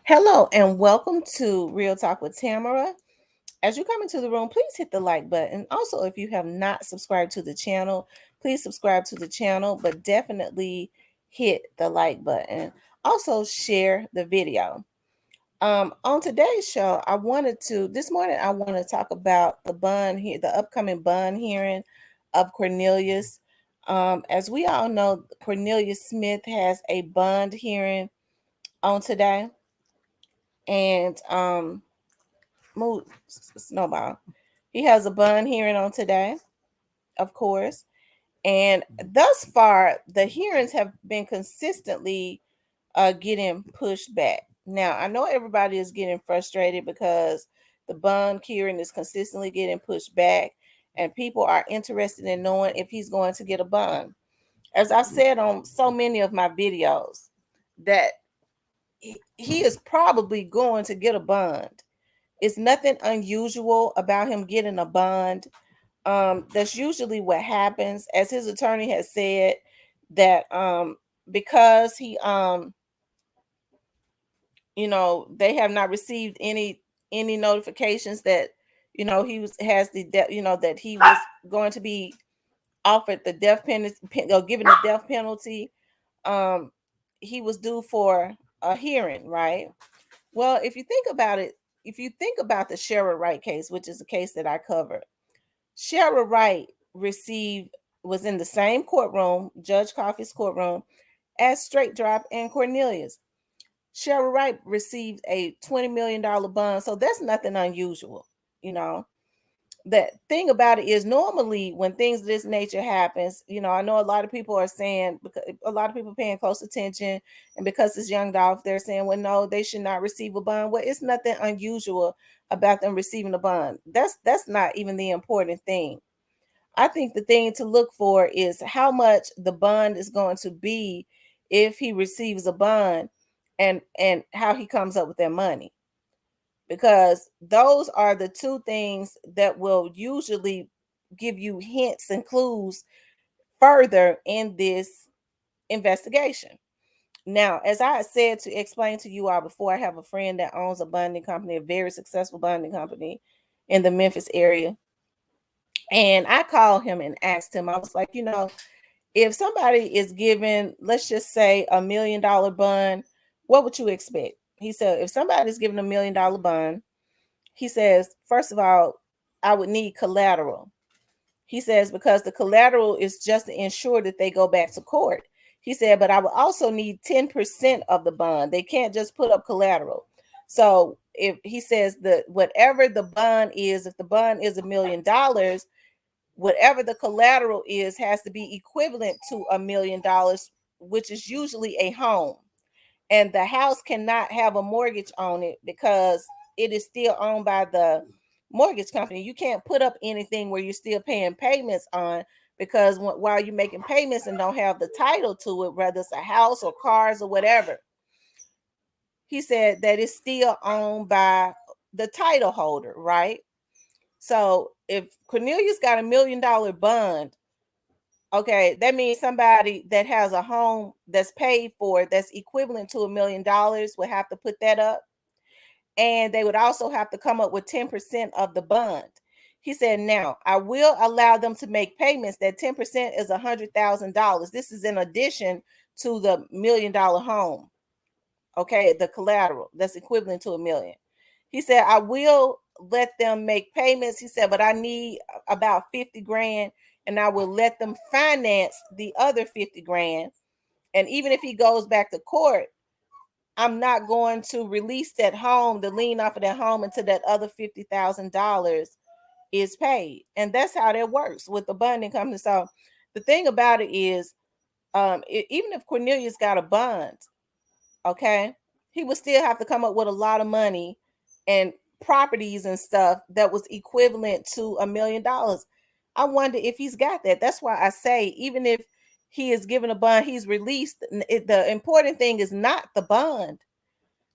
Hello and welcome to Real Talk with Tamara. As you come into the room, please hit the like button. Also, if you have not subscribed to the channel, please subscribe to the channel, but definitely hit the like button. Also, share the video. On today's show, this morning, I want to talk about the upcoming bond hearing of Cornelius. As we all know, Cornelius Smith has a bond hearing on today, and move snowball. He has a bond hearing on today, of course. And thus far, the hearings have been consistently getting pushed back. Now, I know everybody is getting frustrated because the bond hearing is consistently getting pushed back, and people are interested in knowing if he's going to get a bond. As I said on so many of my videos, that he is probably going to get a bond. It's nothing unusual about him getting a bond. That's usually what happens. As his attorney has said, that because they have not received any notifications that that he was going to be offered the death penalty or given a death penalty. Um, he was due for a hearing, right? Well, if you think about the Sherrod Wright case, which is a case that I covered, Sherrod Wright received was in the same courtroom, Judge Coffey's courtroom, as Straight Drop and Cornelius. Sherrod Wright received a $20 million bond, so that's nothing unusual. You know, the thing about it is normally when things of this nature happens, I know a lot of people are saying, because a lot of people paying close attention, and because it's Young Dolph, they're saying, well, no, they should not receive a bond. Well, it's nothing unusual about them receiving a bond. That's not even the important thing. I think the thing to look for is how much the bond is going to be if he receives a bond, and how he comes up with that money, because those are the two things that will usually give you hints and clues further in this investigation. Now, as I said to explain to you all before, I have a friend that owns a bonding company, a very successful bonding company in the Memphis area. And I called him and asked him, I was like, if somebody is given, let's just say, $1 million bond, what would you expect? He said, if somebody's given $1 million bond, he says, first of all, I would need collateral. He says, because the collateral is just to ensure that they go back to court. He said, but I would also need 10% of the bond. They can't just put up collateral. So if he says that whatever the bond is, if the bond is $1 million, whatever the collateral is has to be equivalent to $1 million, which is usually a home. And the house cannot have a mortgage on it because it is still owned by the mortgage company. You can't put up anything where you're still paying payments on, because while you're making payments and don't have the title to it, whether it's a house or cars or whatever, he said that it's still owned by the title holder, right? So if Cornelius got $1 million bond, okay, that means somebody that has a home that's paid for, that's equivalent to $1 million, would have to put that up. And they would also have to come up with 10% of the bond. He said, now, I will allow them to make payments. That 10% is $100,000. This is in addition to the $1 million home. Okay, the collateral that's equivalent to $1 million. He said, I will let them make payments. He said, but I need about 50 grand, and I will let them finance the other 50 grand. And even if he goes back to court, I'm not going to release that home, the lien off of that home, until that other $50,000 is paid. And that's how that works with the bonding company. So the thing about it is, even if Cornelius got a bond, okay, he would still have to come up with a lot of money and properties and stuff that was equivalent to $1 million. I wonder if he's got that. That's why I say, even if he is given a bond, he's released. The important thing is not the bond,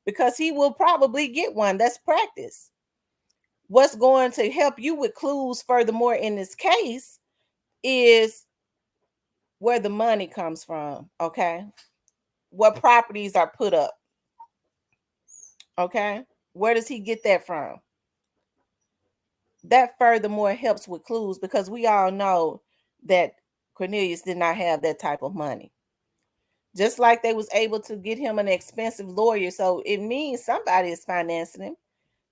because he will probably get one. That's practice. What's going to help you with clues furthermore in this case is where the money comes from, okay? What properties are put up. Okay. Where does he get that from? That furthermore helps with clues because we all know that Cornelius did not have that type of money. Just like they was able to get him an expensive lawyer. So it means somebody is financing him.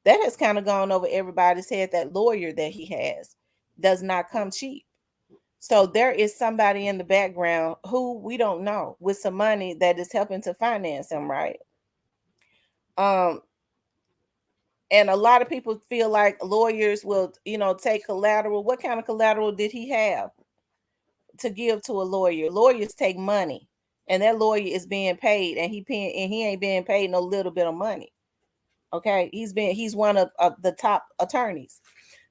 That has kind of gone over everybody's head. That lawyer that he has does not come cheap. So there is somebody in the background who we don't know with some money that is helping to finance him, right? Um, and a lot of people feel like lawyers will, take collateral. What kind of collateral did he have to give to a lawyer? Lawyers take money, and that lawyer is being paid, and he ain't being paid no little bit of money. Okay, he's one of the top attorneys.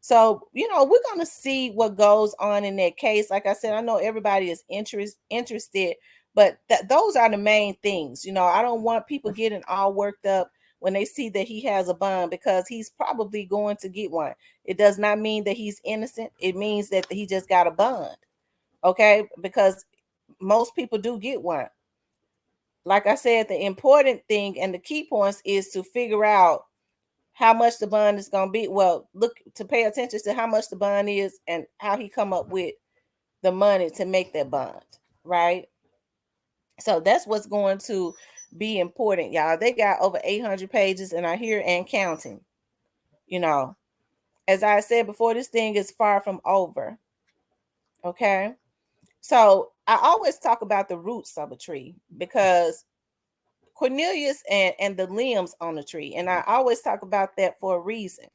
So, we're going to see what goes on in that case. Like I said, I know everybody is interested, but those are the main things. I don't want people getting all worked up when they see that he has a bond, because he's probably going to get one. It does not mean that he's innocent. It means that he just got a bond. Okay, because most people do get one. Like I said, the important thing and the key points is to figure out how much the bond is going to be. Well, look to pay attention to how much the bond is and how he come up with the money to make that bond, right? So that's what's going to be important, y'all. They got over 800 pages, and I hear and counting. You know, as I said before, this thing is far from over. Okay, so I always talk about the roots of a tree because Cornelius and the limbs on the tree, and I always talk about that for a reason.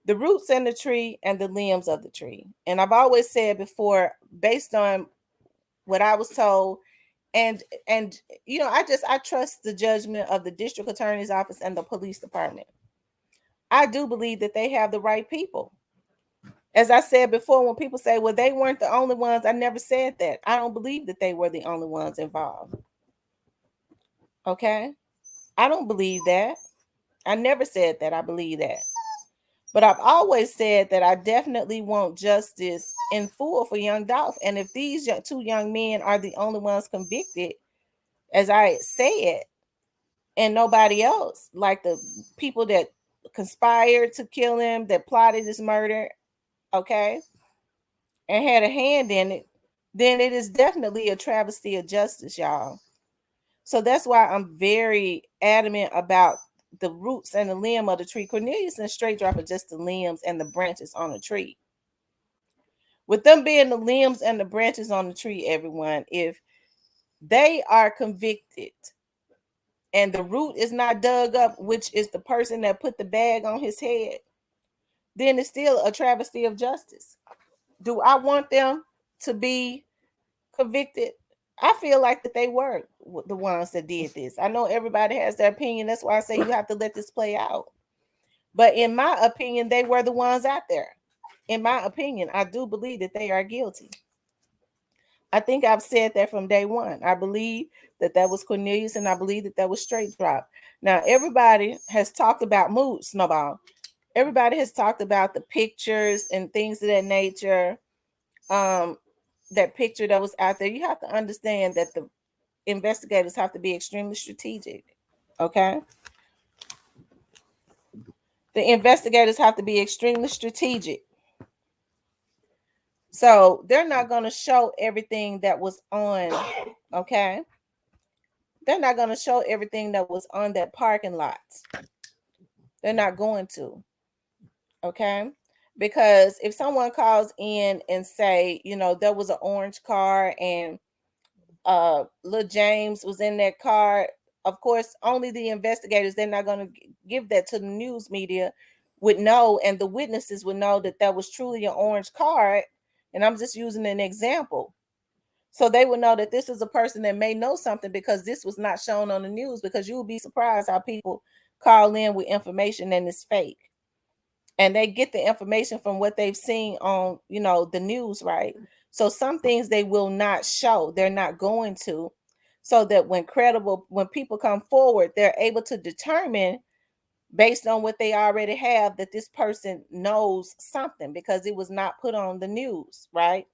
The roots and the tree and the limbs of the tree. And I've always said before, based on what I was told, and I trust the judgment of the district attorney's office and the police department. I do believe that they have the right people. As I said before, when people say, well, they weren't the only ones, I never said that. I don't believe that they were the only ones involved. Okay? I don't believe that. I never said that I believe that. But I've always said that I definitely want justice in full for young Dolph. And if these two young men are the only ones convicted, as I said, and nobody else, like the people that conspired to kill him, that plotted his murder, okay, and had a hand in it, then it is definitely a travesty of justice, y'all. So that's why I'm very adamant about the roots and the limb of the tree. Cornelius and Straight Drop are just the limbs and the branches on the tree. With them being the limbs and the branches on the tree, everyone, if they are convicted and the root is not dug up, which is the person that put the bag on his head, then it's still a travesty of justice. Do I want them to be convicted? I feel like that they were the ones that did this. I know everybody has their opinion. That's why I say you have to let this play out. But in my opinion, they were the ones out there. In my opinion, I do believe that they are guilty. I think I've said that from day one. I believe that was Cornelius, and I believe that was Straight Drop. Now, everybody has talked about mood snowball. Everybody has talked about the pictures and things of that nature. That picture that was out there. You have to understand that the investigators have to be extremely strategic. Okay. The investigators have to be extremely strategic. So they're not going to show everything that was on. Okay. They're not going to show everything that was on that parking lot. They're not going to. Okay. Because if someone calls in and say, there was an orange car and little James was in that car, of course, only the investigators, they're not going to give that to the news media, would know, and the witnesses would know that was truly an orange car. And I'm just using an example. So they would know that this is a person that may know something because this was not shown on the news, because you will be surprised how people call in with information and it's fake. And they get the information from what they've seen on, the news, right? So some things they will not show. They're not going to. So that when people come forward, they're able to determine based on what they already have that this person knows something because it was not put on the news, right?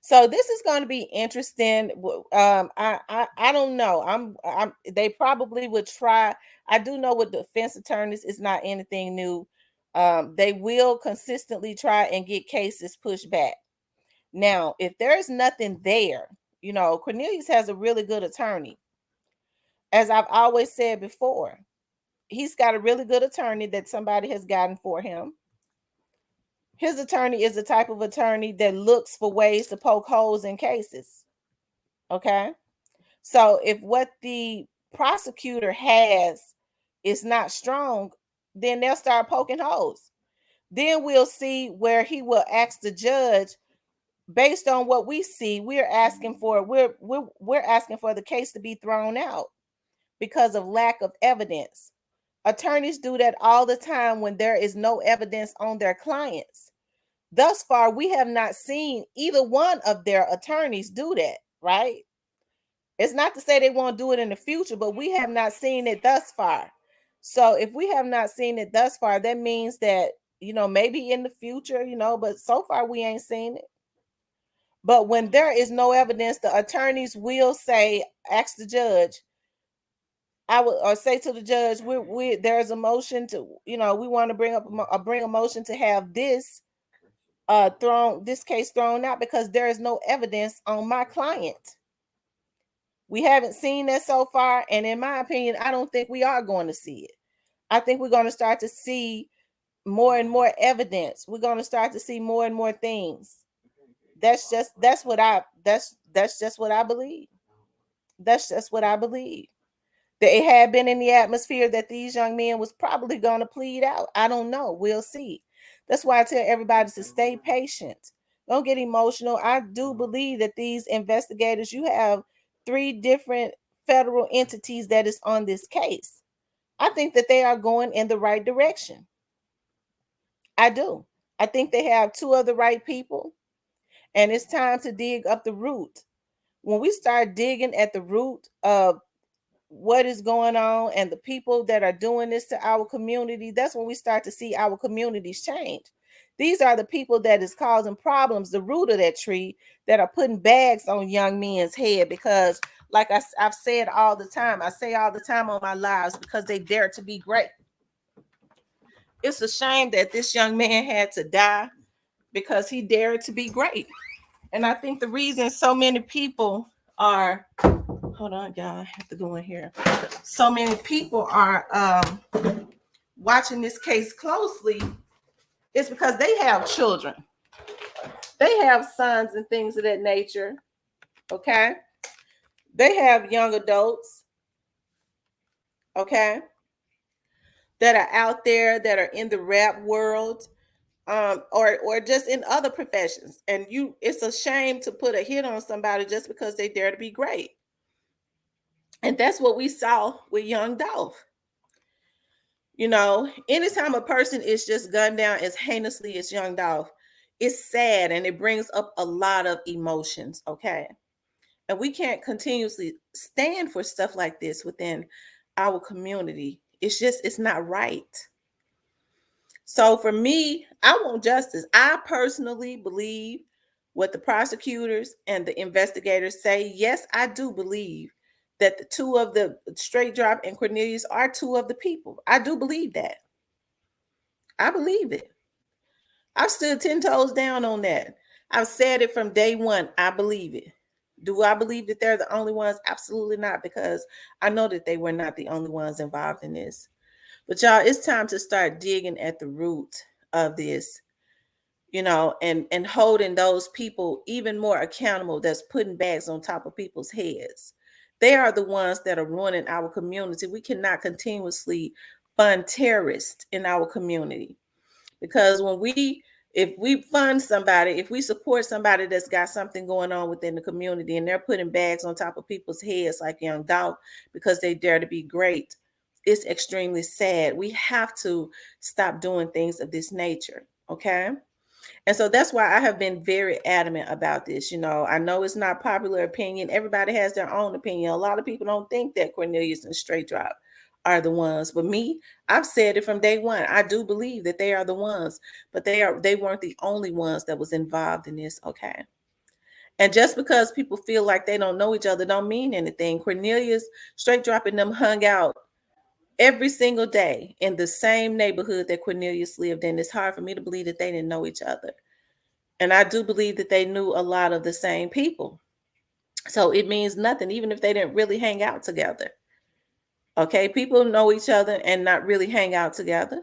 So this is going to be interesting. I don't know. I'm they probably would try. I do know with defense attorneys, it's not anything new. They will consistently try and get cases pushed back. Now, if there's nothing there, Cornelius has a really good attorney. As I've always said before, he's got a really good attorney that somebody has gotten for him. His attorney is the type of attorney that looks for ways to poke holes in cases. Okay. So if what the prosecutor has is not strong, then they'll start poking holes. Then we'll see where he will ask the judge based on what we see. We're asking for the case to be thrown out because of lack of evidence. Attorneys do that all the time when there is no evidence on their clients. Thus far, we have not seen either one of their attorneys do that, right? It's not to say they won't do it in the future, but we have not seen it thus far. So if we have not seen it thus far, that means that, maybe in the future, but so far we ain't seen it. But when there is no evidence, the attorneys will say, ask the judge, I would, or say to the judge, there's a motion to, we want to bring a motion to have this case thrown out because there is no evidence on my client. We haven't seen that so far, and in my opinion, I don't think we are going to see it. I think we're going to start to see more and more evidence. We're going to start to see more and more things. That's just what I believe. That's just what I believe. That it had been in the atmosphere that these young men was probably going to plead out. I don't know. We'll see. That's why I tell everybody to stay patient. Don't get emotional. I do believe that these investigators, you have 3 different federal entities that is on this case. I think that they are going in the right direction. I do. I think they have 2 of the right people, and it's time to dig up the root. When we start digging at the root of what is going on and the people that are doing this to our community, that's when we start to see our communities change. These are the people that is causing problems, the root of that tree, that are putting bags on young men's head because, like I've said all the time, I say all the time on my lives, because they dare to be great. It's a shame that this young man had to die because he dared to be great. And I think the reason so many people are, hold on, y'all, I have to go in here. So many people are watching this case closely is because they have children. They have sons and things of that nature. Okay. They have young adults. Okay. That are out there, that are in the rap world, or just in other professions. And it's a shame to put a hit on somebody just because they dare to be great. And that's what we saw with young Dolph. Anytime a person is just gunned down as heinously as young Dolph, it's sad and it brings up a lot of emotions. Okay. And we can't continuously stand for stuff like this within our community. It's not right. So for me, I want justice. I personally believe what the prosecutors and the investigators say. Yes, I do believe that the 2 of the Straight Drop and Cornelius are 2 of the people. I do believe that. I believe it. I've stood 10 toes down on that. I've said it from day one. I believe it. Do I believe that they're the only ones? Absolutely not, because I know that they were not the only ones involved in this. But y'all, it's time to start digging at the root of this, and holding those people even more accountable that's putting bags on top of people's heads. They are the ones that are ruining our community. We cannot continuously fund terrorists in our community, because if we fund somebody, if we support somebody that's got something going on within the community and they're putting bags on top of people's heads like young Dolph because they dare to be great, it's extremely sad. We have to stop doing things of this nature. Okay. And so that's why I have been very adamant about this. I know it's not popular opinion. Everybody has their own opinion. A lot of people don't think that Cornelius and Straight Drop are the ones. But me, I've said it from day one. I do believe that they are the ones, but they weren't the only ones that was involved in this. Okay. And just because people feel like they don't know each other don't mean anything. Cornelius straight dropping them hung out every single day in the same neighborhood that Cornelius lived in. It's hard for me to believe that they didn't know each other. And I do believe that they knew a lot of the same people. So it means nothing, even if they didn't really hang out together. Okay, people know each other and not really hang out together.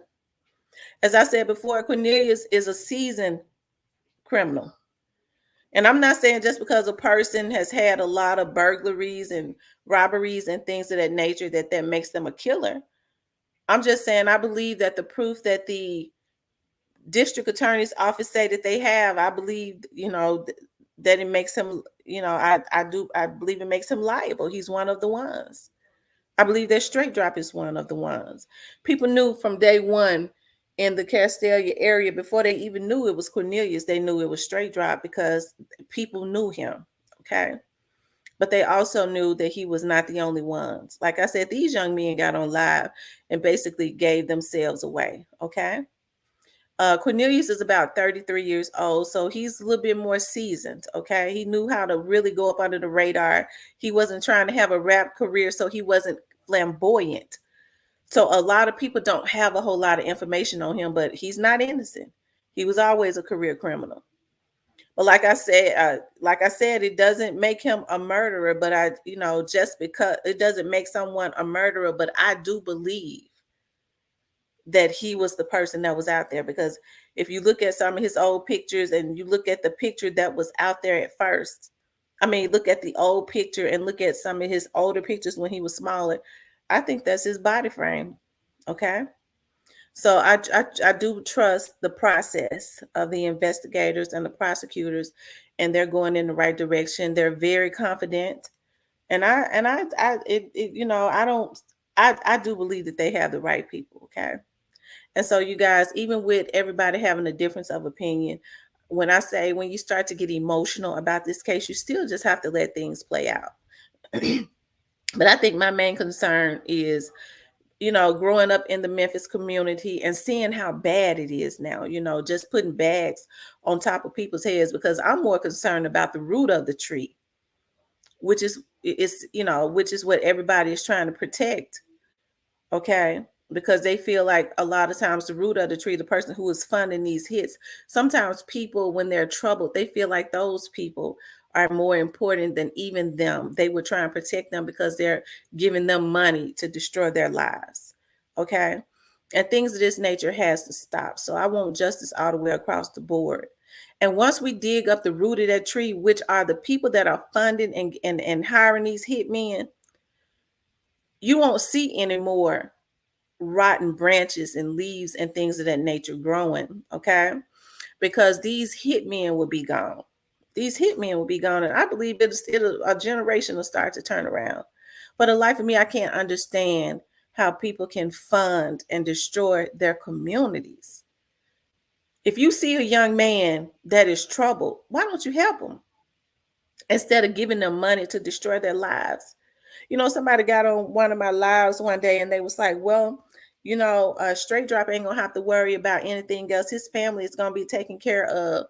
As I said before, Cornelius is a seasoned criminal. And I'm not saying just because a person has had a lot of burglaries and robberies and things of that nature that makes them a killer. I'm just saying I believe that the proof that the district attorney's office say that they have, I believe, that it makes him, I believe it makes him liable. He's one of the ones. I believe that straight drop is one of the ones. People knew from day one in the Castelia area, before they even knew it was Cornelius, they knew it was straight drop because people knew him. Okay. But they also knew that he was not the only ones. Like I said, these young men got on live and basically gave themselves away. Okay. Cornelius is about 33 years old, so he's a little bit more seasoned. Okay. He knew how to really go up under the radar. He wasn't trying to have a rap career, so he wasn't flamboyant. So a lot of people don't have a whole lot of information on him, but he's not innocent. He was always a career criminal. But like I said, it doesn't make him a murderer. But just because it doesn't make someone a murderer, but I do believe that he was the person that was out there, because if you look at some of his old pictures and you look at the picture that was out there at first, I mean, look at the old picture and look at some of his older pictures when he was smaller. I think that's his body frame. Okay. So I do trust the process of the investigators and the prosecutors, and they're going in the right direction. They're very confident, and I don't I do believe that they have the right people. Okay, and so you guys, even with everybody having a difference of opinion, when you start to get emotional about this case, you still just have to let things play out. But I think my main concern is growing up in the Memphis community and seeing how bad it is now, just putting bags on top of people's heads, because I'm more concerned about the root of the tree, which is what everybody is trying to protect. Okay. Because they feel like a lot of times the root of the tree, the person who is funding these hits, sometimes people, when they're troubled, they feel like those people are more important than even them. They would try and protect them because they're giving them money to destroy their lives. Okay. And things of this nature has to stop. So I want justice all the way across the board. And once we dig up the root of that tree, which are the people that are funding and hiring these hitmen, you won't see anymore rotten branches and leaves and things of that nature growing. Okay. Because these hitmen will be gone. These hitmen will be gone. And I believe a generation will start to turn around. For the life of me, I can't understand how people can fund and destroy their communities. If you see a young man that is troubled, why don't you help him instead of giving them money to destroy their lives? Somebody got on one of my lives one day and they was like, well, straight drop ain't gonna have to worry about anything else. His family is gonna be taken care of.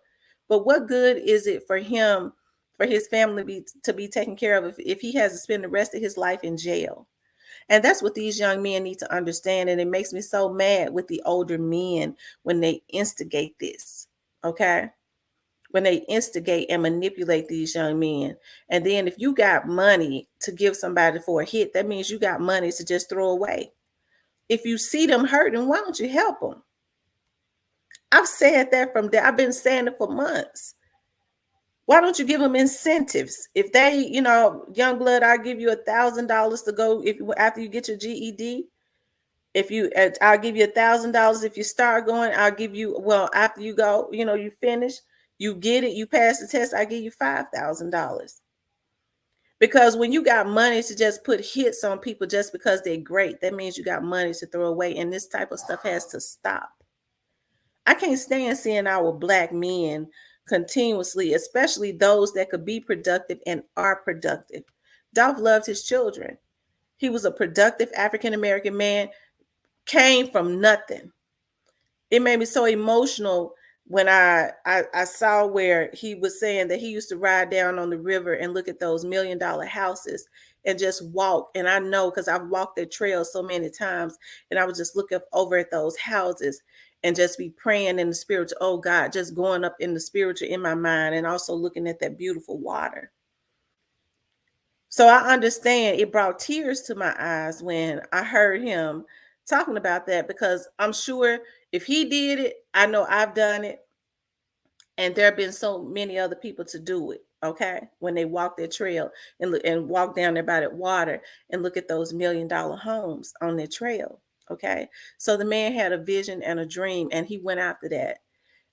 But what good is it for him, for his family to be taken care of if he has to spend the rest of his life in jail? And that's what these young men need to understand. And it makes me so mad with the older men when they instigate this. Okay. When they instigate and manipulate these young men. And then if you got money to give somebody for a hit, that means you got money to just throw away. If you see them hurting, why don't you help them? I've said that from there. I've been saying it for months. Why don't you give them incentives? If they, young blood, I'll give you $1,000 to go after you get your GED. I'll give you $1,000 if you start going. I'll give you, well, after you go, you finish, you get it, you pass the test, I give you $5,000. Because when you got money to just put hits on people just because they're great, that means you got money to throw away. And this type of stuff has to stop. I can't stand seeing our Black men continuously, especially those that could be productive and are productive. Dolph loved his children. He was a productive African American man, came from nothing. It made me so emotional when I saw where he was saying that he used to ride down on the river and look at those $1 million houses and just walk. And I know because I've walked that trail so many times, and I was just looking over at those houses and just be praying in the spiritual, oh God, just going up in the spiritual in my mind, and also looking at that beautiful water. So I understand it brought tears to my eyes when I heard him talking about that, because I'm sure if he did it, I know I've done it, and there have been so many other people to do it. Okay, when they walk their trail and look and walk down there by that water and look at those $1 million homes on their trail. Okay, so the man had a vision and a dream, and he went after that.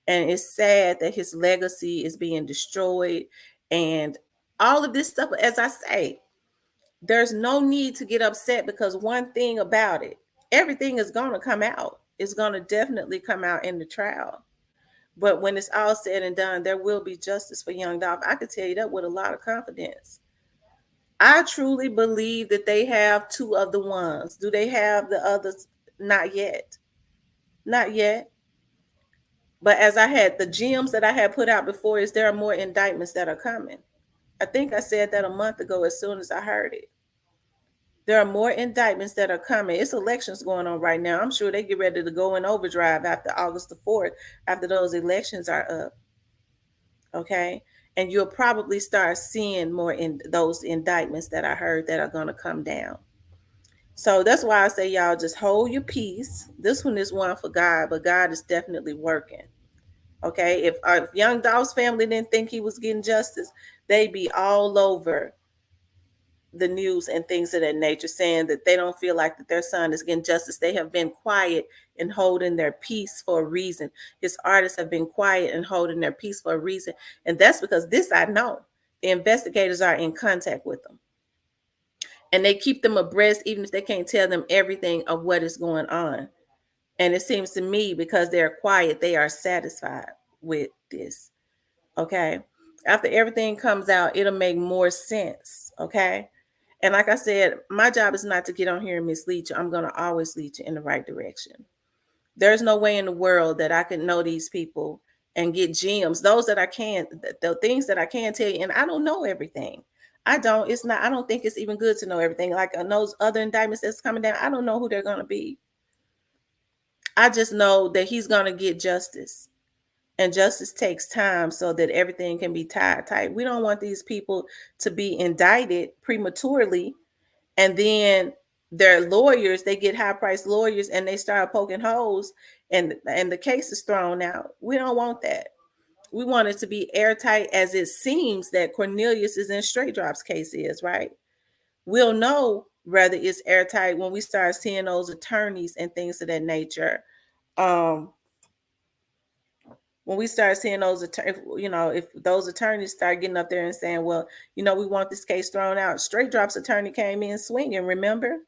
And it's sad that his legacy is being destroyed, and all of this stuff. As I say, there's no need to get upset, because one thing about it, everything is going to come out. It's going to definitely come out in the trial. But when it's all said and done, there will be justice for young Dolph. I can tell you that with a lot of confidence. I truly believe that they have two of the ones. Do they have the others? Not yet. Not yet. But as I had the gems that I had put out before, is there are more indictments that are coming. I think I said that a month ago as soon as I heard it. There are more indictments that are coming. It's elections going on right now. I'm sure they get ready to go in overdrive after August the 4th, after those elections are up. Okay. And you'll probably start seeing more in those indictments that I heard that are going to come down. So that's why I say, y'all, just hold your peace. This one is one for God, but God is definitely working. Okay. If young Dolph's family didn't think he was getting justice, they'd be all over the news and things of that nature, saying that they don't feel like that their son is getting justice. They have been quiet and holding their peace for a reason. His artists have been quiet and holding their peace for a reason. And that's because this I know. The investigators are in contact with them. And they keep them abreast, even if they can't tell them everything of what is going on. And it seems to me, because they're quiet, they are satisfied with this. Okay. After everything comes out, it'll make more sense. Okay. And like I said, my job is not to get on here and mislead you. I'm going to always lead you in the right direction. There's no way in the world that I can know these people and get gems. Those that I can, the things that I can tell you, and I don't know everything. I don't. It's not. I don't think it's even good to know everything. Like on those other indictments that's coming down, I don't know who they're going to be. I just know that he's going to get justice. And justice takes time so that everything can be tied tight. We don't want these people to be indicted prematurely, and then their lawyers, they get high priced lawyers and they start poking holes, and the case is thrown out. We don't want that. We want it to be airtight, as it seems that Cornelius is in Straight Drops case is, right? We'll know whether it's airtight when we start seeing those attorneys and things of that nature. Um, when we start seeing those attorneys, if those attorneys start getting up there and saying, well, we want this case thrown out. Straight Drops attorney came in swinging, remember,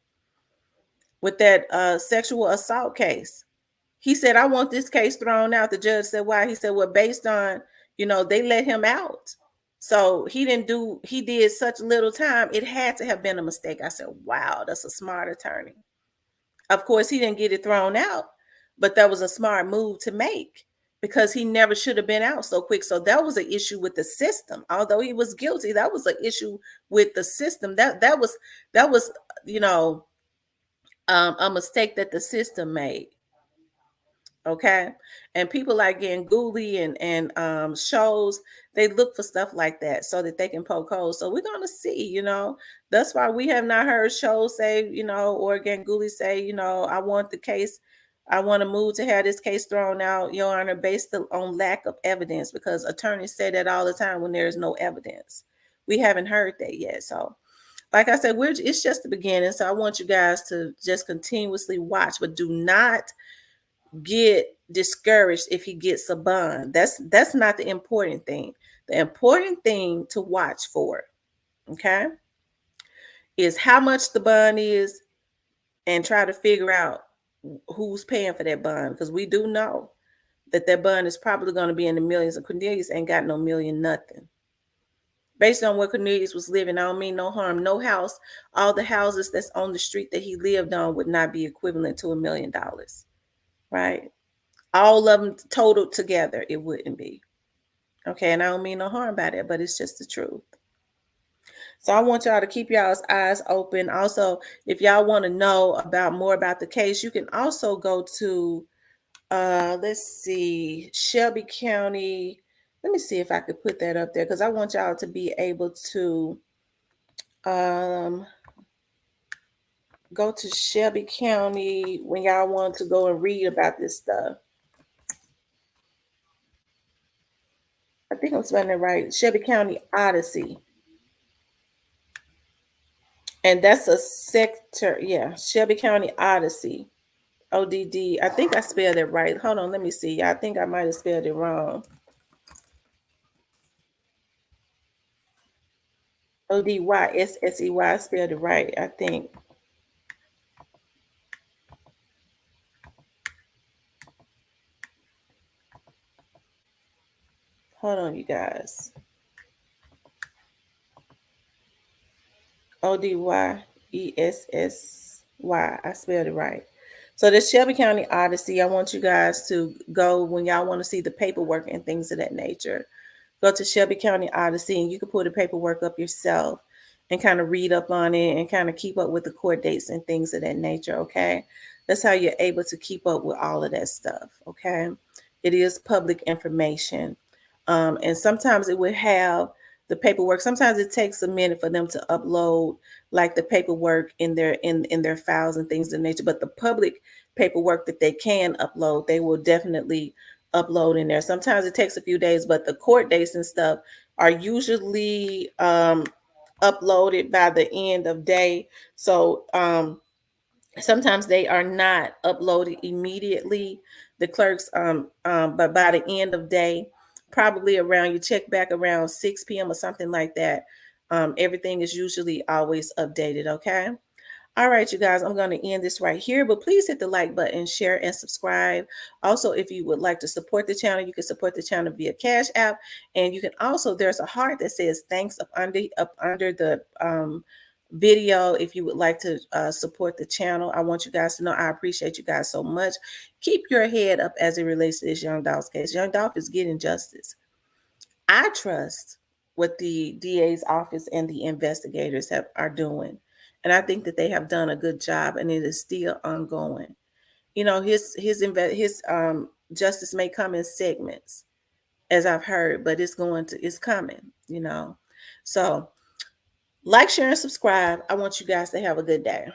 with that sexual assault case. He said, I want this case thrown out. The judge said, why? He said, well, based on, they let him out. So he did such little time. It had to have been a mistake. I said, wow, that's a smart attorney. Of course, he didn't get it thrown out, but that was a smart move to make, because he never should have been out so quick. So that was an issue with the system. Although he was guilty, that was an issue with the system. That was a mistake that the system made. Okay. And people like Ganguly and shows, they look for stuff like that so that they can poke holes. So we're gonna see, that's why we have not heard shows say, or Ganguly say, I want the case, I want to move to have this case thrown out, Your Honor, based on lack of evidence, because attorneys say that all the time when there is no evidence. We haven't heard that yet. So like I said, it's just the beginning. So I want you guys to just continuously watch, but do not get discouraged if he gets a bond. That's not the important thing. The important thing to watch for, okay, is how much the bond is, and try to figure out who's paying for that bond, because we do know that bond is probably going to be in the millions, and Cornelius ain't got no million nothing. Based on where Cornelius was living, I don't mean no harm, no house. All the houses that's on the street that he lived on would not be equivalent to $1 million, right? All of them totaled together, it wouldn't be. Okay, and I don't mean no harm by that, but it's just the truth. So I want y'all to keep y'all's eyes open. Also, if y'all want to know about more about the case, you can also go to let's see, Shelby County. Let me see if I could put that up there because I want y'all to be able to um go to Shelby County when y'all want to go and read about this stuff. I think I'm spelling it right. Shelby County Odyssey. And that's a sector. Yeah, Shelby County Odyssey. ODD. I think I spelled it right. Hold on, let me see. I think I might have spelled it wrong. ODYSSEY. I spelled it right, I think. Hold on, you guys. ODYESSY. I spelled it right. So this Shelby County Odyssey, I want you guys to go when y'all want to see the paperwork and things of that nature. Go to Shelby County Odyssey and you can pull the paperwork up yourself and kind of read up on it and kind of keep up with the court dates and things of that nature. Okay. That's how you're able to keep up with all of that stuff. Okay. It is public information. And sometimes it would have the paperwork. Sometimes it takes a minute for them to upload like the paperwork in their files and things of nature. But the public paperwork that they can upload, they will definitely upload in there. Sometimes it takes a few days, but the court dates and stuff are usually uploaded by the end of day. So sometimes they are not uploaded immediately. The clerks, but by the end of day, probably around you check back around 6 p.m. or something like that. Everything is usually always updated. Okay. All right, you guys, I'm going to end this right here, but please hit the like button, share, and subscribe. Also, if you would like to support the channel, you can support the channel via Cash App, and you can also, there's a heart that says thanks up under the video if you would like to support the channel. I want you guys to know I appreciate you guys so much. Keep your head up as it relates to this Young Dolph case. Young Dolph is getting justice. I trust what the DA's office and the investigators are doing. And I think that they have done a good job and it is still ongoing. You know, his justice may come in segments, as I've heard, but it's coming, you know. So like, share, and subscribe. I want you guys to have a good day.